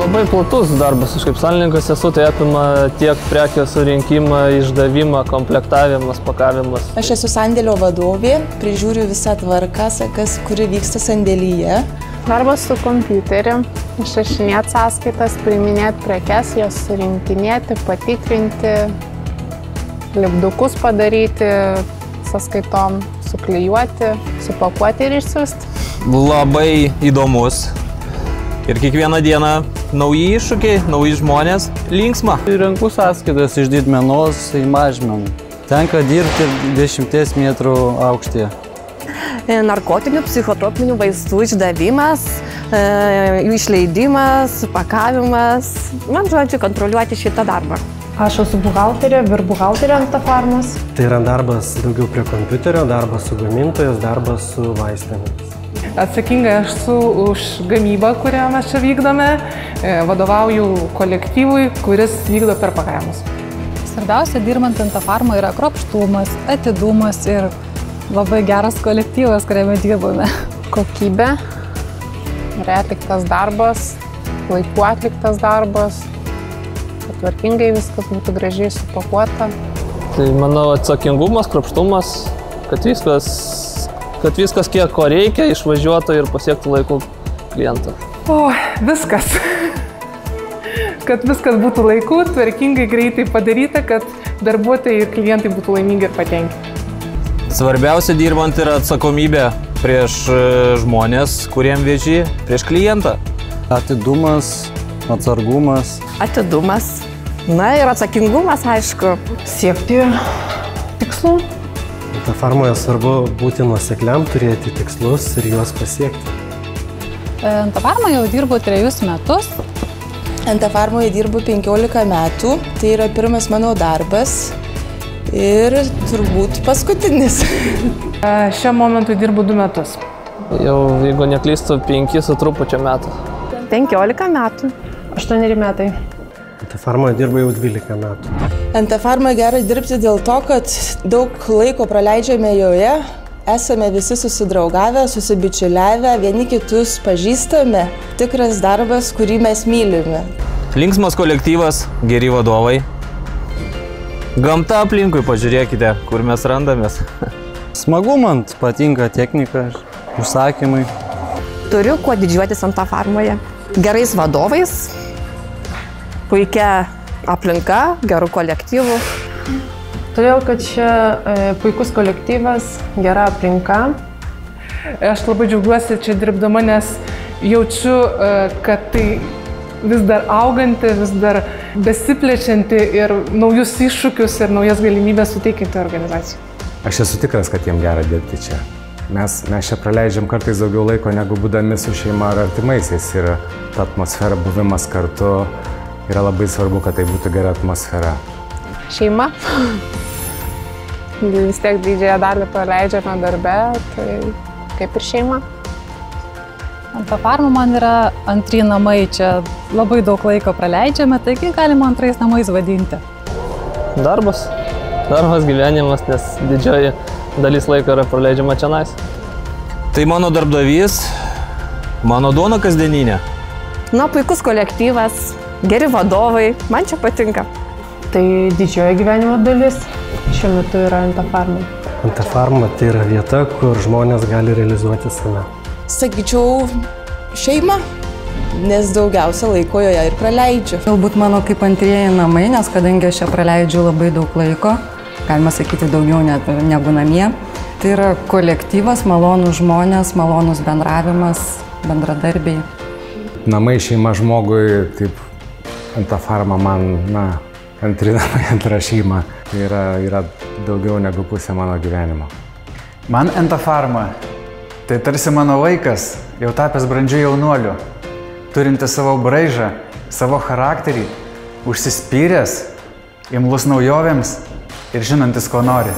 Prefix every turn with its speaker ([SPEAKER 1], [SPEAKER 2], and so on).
[SPEAKER 1] Labai platus darbas, aš kaip salininkas esu, tai apima tiek prekės surinkimą, išdavimą, komplektavimas, pakavimas.
[SPEAKER 2] Aš esu sandėlio vadovė, prižiūriu visą tvarką, kuri vyksta sandėlyje.
[SPEAKER 3] Darbas su kompiuteriu, išrašinėti sąskaitas, priiminėti prekes, jas surinkinėti, patikrinti, lipdukus padaryti sąskaitom, suklijuoti, supakuoti ir išsiųsti.
[SPEAKER 4] Labai įdomus. Ir kiekvieną dieną nauji iššūkiai, nauji žmonės, linksma.
[SPEAKER 5] Renku sąskaitas iš didmenos į mažmeną. Tenka dirbti 10 metrų aukštyje.
[SPEAKER 6] Narkotinių, psichotropinių vaistų išdavimas, jų išleidimas, pakavimas. Man žodžiu, kontroliuoti šitą darbą.
[SPEAKER 7] Aš esu buhalterė, buhalterė ant farmos.
[SPEAKER 8] Tai yra darbas daugiau prie kompiuterio, darbas su gamintojais, darbas su vaistėmis.
[SPEAKER 9] Atsakinga aš esu už gamybą, kurią mes čia vykdome, vadovauju kolektyvui, kuris vykdo perpakavimus.
[SPEAKER 10] Svarbiausia, dirbant ant farmo, yra kruopštumas, atidumas ir labai geras kolektyvas, kuriame dirbame.
[SPEAKER 3] Kokybė, atliktas darbas, laiku atliktas darbas, kad tvarkingai viskas būtų gražiai supakuota.
[SPEAKER 1] Tai manau atsakingumas, kruopštumas, kad viskas kiek ko reikia, išvažiuotų ir pasiektų laiku klientą.
[SPEAKER 9] Viskas. Kad viskas būtų laiku, tvarkingai, greitai padaryta, kad darbuotojai ir klientai būtų laimingi ir patenkinti.
[SPEAKER 4] Svarbiausia dirbant yra atsakomybė prieš žmonės, kuriem veži, prieš klientą.
[SPEAKER 5] Atidumas, atsargumas.
[SPEAKER 6] Atidumas. Na ir atsakingumas, aišku.
[SPEAKER 7] Siekti tikslų.
[SPEAKER 8] Ta farmoje svarbu būti nuosekliam, turėti tikslus ir juos pasiekti.
[SPEAKER 10] Ant farmo jau dirbu 3 metus.
[SPEAKER 2] Ant farmoje dirbu 15 metų. Tai yra pirmas mano darbas ir turbūt paskutinis.
[SPEAKER 9] Šiam momentui dirbu 2 metus.
[SPEAKER 1] Jau, jeigu neklystu, 5 su trupučio metų.
[SPEAKER 6] 15 metų.
[SPEAKER 7] 8 metai.
[SPEAKER 8] Ta farmoje dirbu jau 12 metų.
[SPEAKER 2] Ant farmoje gerai dirbti dėl to, kad daug laiko praleidžiame joje, esame visi susidraugavę, susibičiuliavę, vieni kitus pažįstame. Tikras darbas, kurį mes mylime.
[SPEAKER 4] Linksmas kolektyvas, geri vadovai. Gamta aplinkui, pažiūrėkite, kur mes randamės.
[SPEAKER 5] Smagu man, patinka technika, užsakymai.
[SPEAKER 6] Turiu kuo didžiuotis ant farmoje. Gerais vadovais, puikia aplinka, gerų kolektyvų.
[SPEAKER 7] Todėl, kad čia puikus kolektyvas, gera aplinka.
[SPEAKER 9] Aš labai džiaugiuosi čia dirbdama, nes jaučiu, kad tai vis dar auganti, vis dar besiplečianti ir naujus iššūkius ir naujas galimybės suteikianti organizacijai.
[SPEAKER 11] Aš esu tikras, kad jiem gera dirbti čia. Mes čia praleidžiam kartais daugiau laiko, negu būdami su šeima ar artimaisiais. Ir ta atmosfera, buvimas kartu yra labai svarbu, kad tai būtų gera atmosfera.
[SPEAKER 3] Šeima. Vis tiek didžiąją dalį praleidžiame darbe, tai kaip ir šeima.
[SPEAKER 10] Ant farmo man yra antri namai, čia labai daug laiko praleidžiame, taigi galima antrais namais vadinti.
[SPEAKER 1] Darbas, gyvenimas, nes didžioji dalis laiko yra praleidžiama čionais.
[SPEAKER 4] Tai mano darbdavys, mano duona kasdieninė.
[SPEAKER 6] Na, puikus kolektyvas, geri vadovai, man čia patinka.
[SPEAKER 7] Tai didžioji gyvenimo dalis šiuo metu yra ant farmo.
[SPEAKER 8] Ant farmo tai yra vieta, kur žmonės gali realizuoti save.
[SPEAKER 2] Sakyčiau, šeima, nes daugiausia laiko joje ir praleidžiu.
[SPEAKER 12] Galbūt mano kaip antrieji namai, nes kadangi aš čia praleidžiu labai daug laiko, galima sakyti daugiau negu namie. Tai yra kolektyvas, malonūs žmonės, malonus bendravimas, bendradarbiai.
[SPEAKER 11] Namai, šeima žmogui, taip ant farmo man, antri namai, antra šeima. Tai yra daugiau negu pusė mano gyvenimo.
[SPEAKER 13] Man ant farmo tai tarsi mano vaikas, jau tapęs brandžiu jaunuoliu, turintis savo braižą, savo charakterį, užsispyręs, imlus naujovėms ir žinantis, ko nori.